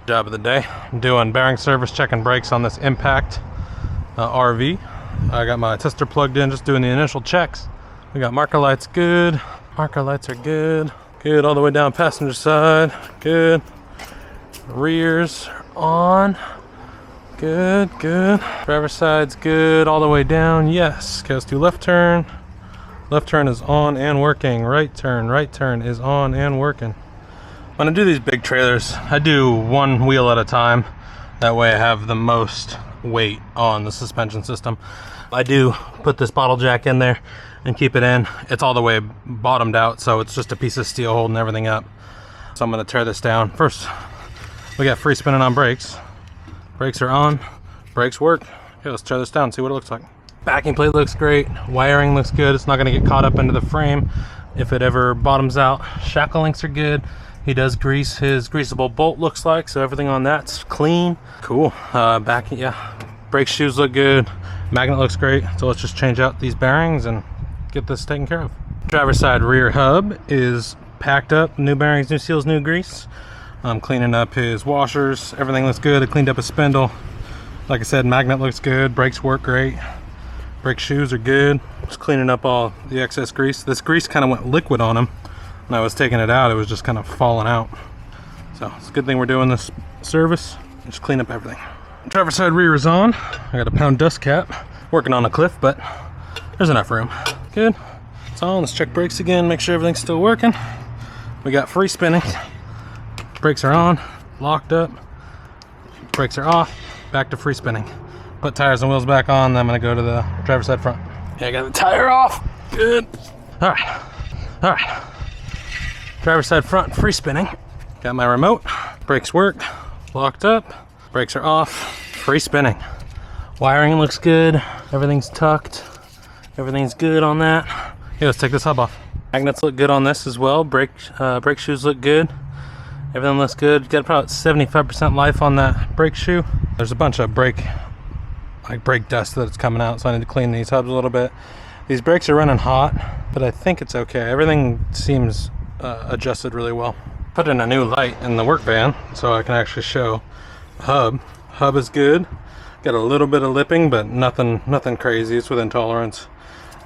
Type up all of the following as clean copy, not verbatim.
Job of the day. I'm doing bearing service, checking brakes on this Impact RV. I got my tester plugged in, just doing the initial checks. We got marker lights good. Marker lights are good. Good all the way down passenger side. Good. Rears are on. Good, good. Driver side's good all the way down. Yes. Goes to left turn. Left turn is on and working. Right turn is on and working. When I do these big trailers, I do one wheel at a time. That way I have the most weight on the suspension system. I do put this bottle jack in there and keep it in. It's all the way bottomed out, so it's just a piece of steel holding everything up. So I'm gonna tear this down. First, we got free spinning on brakes. Brakes are on, brakes work. Okay, let's tear this down and see what it looks like. Backing plate looks great, wiring looks good. It's not gonna get caught up into the frame if it ever bottoms out. Shackle links are good. He does grease his greasable bolt, looks like, so everything on that's clean. Cool. Brake shoes look good. Magnet looks great. So let's just change out these bearings and get this taken care of. Driver's side rear hub is packed up. New bearings, new seals, new grease. I'm cleaning up his washers. Everything looks good. I cleaned up his spindle. Like I said, magnet looks good. Brakes work great. Brake shoes are good. Just cleaning up all the excess grease. This grease kind of went liquid on him. When I was taking it out, it was just kind of falling out. So it's a good thing we're doing this service. Just clean up everything. Driver's side rear is on. I got a pound dust cap. Working on a cliff, but there's enough room. Good. It's on. Let's check brakes again. Make sure everything's still working. We got free spinning. Brakes are on. Locked up. Brakes are off. Back to free spinning. Put tires and wheels back on. Then I'm gonna go to the driver's side front. Okay, I got the tire off. Good. All right. All right. Driver's side front, free spinning. Got my remote. Brakes work. Locked up. Brakes are off. Free spinning. Wiring looks good. Everything's tucked. Everything's good on that. Okay, let's take this hub off. Magnets look good on this as well. Brake shoes look good. Everything looks good. Got about 75% life on that brake shoe. There's a bunch of brake dust that's coming out, so I need to clean these hubs a little bit. These brakes are running hot, but I think it's okay. Everything seems adjusted really well. Put in a new light in the work van so I can actually show the hub. Hub is good. Got a little bit of lipping, but nothing crazy. It's within tolerance.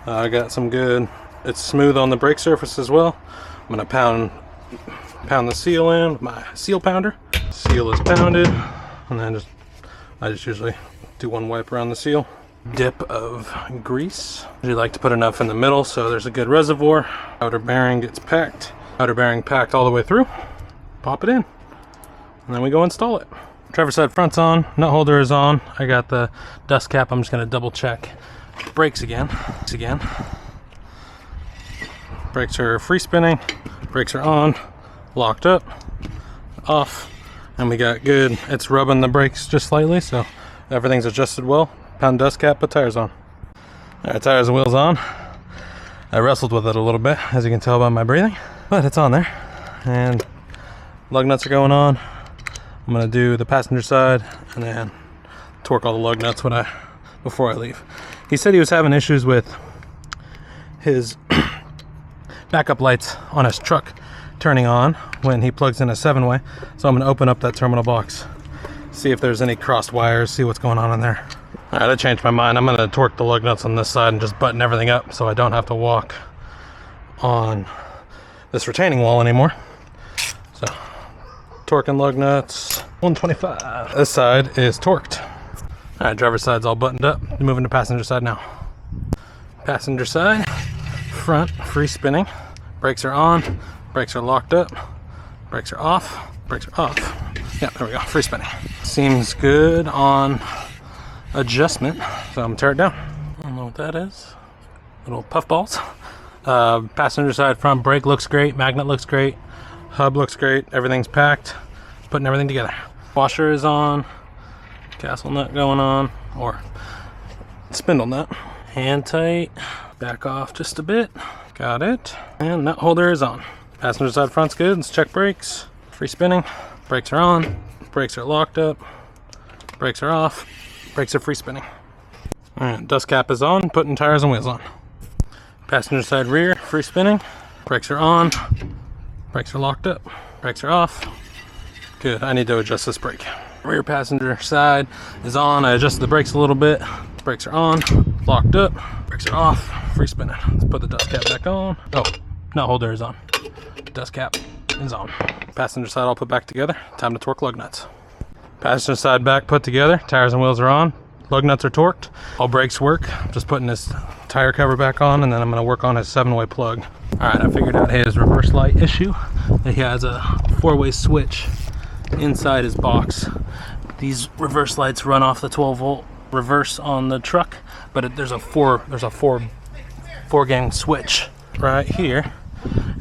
I got some good. It's smooth on the brake surface as well. I'm gonna pound the seal in with my seal pounder. Seal is pounded, and then I just usually do one wipe around the seal. Dip of grease. Usually like to put enough in the middle so there's a good reservoir. Outer bearing gets packed. Outer bearing packed all the way through. Pop it in, and then we go install it. Driver's side front's on. Nut holder is on. I got the dust cap. I'm just gonna double check. Brakes again. Brakes are free spinning. Brakes are on. Locked up. Off. And we got good. It's rubbing the brakes just slightly, so everything's adjusted well. Pound dust cap, put tires on. Alright, tires and wheels on. I wrestled with it a little bit, as you can tell by my breathing, but it's on there. And lug nuts are going on. I'm gonna do the passenger side and then torque all the lug nuts before I leave. He said he was having issues with his backup lights on his truck turning on when he plugs in a 7-way. So I'm gonna open up that terminal box, see if there's any crossed wires, see what's going on in there. All right, I changed my mind. I'm gonna torque the lug nuts on this side and just button everything up so I don't have to walk on this retaining wall anymore. So, torquing lug nuts, 125. This side is torqued. All right, driver's side's all buttoned up. Moving to passenger side now. Passenger side, front, free spinning. Brakes are on, brakes are locked up, brakes are off, brakes are off. Yeah, there we go, free spinning. Seems good on adjustment, so I'm gonna tear it down. I don't know what that is. Little puff balls. Passenger side front brake looks great, magnet looks great, hub looks great, everything's packed, putting everything together. Washer is on, castle nut going on, or spindle nut. Hand tight, back off just a bit, got it. And nut holder is on. Passenger side front's good, let's check brakes. Free spinning, brakes are on, brakes are locked up, brakes are off, brakes are free spinning. All right, dust cap is on, putting tires and wheels on. Passenger side rear, free spinning, brakes are on, brakes are locked up, brakes are off, Good, I need to adjust this brake. Rear passenger side is on. I adjusted the brakes a little bit. Brakes are on, locked up. Brakes are off, free spinning. Let's put the dust cap back on. Oh, nut holder is on. Dust cap is on. Passenger side all put back together. Time to torque lug nuts. Passenger side back put together. Tires and wheels are on. Lug nuts are torqued. All brakes work. I'm just putting this tire cover back on, and then I'm gonna work on his 7-way plug. All right, I figured out his reverse light issue. He has a 4-way switch inside his box. These reverse lights run off the 12-volt reverse on the truck, but there's a four gang switch right here,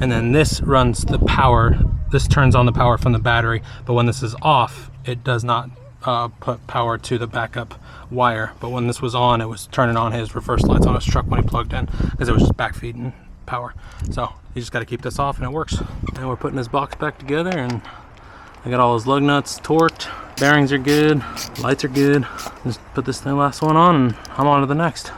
and then this runs the power. This turns on the power from the battery, but when this is off, it does not put power to the backup wire. But when this was on, it was turning on his reverse lights on his truck when he plugged in, because it was just back feeding power. So you just got to keep this off and it works. And we're putting his box back together, and I got all his lug nuts torqued. Bearings are good, lights are good. Just put this last one on and I'm on to the next.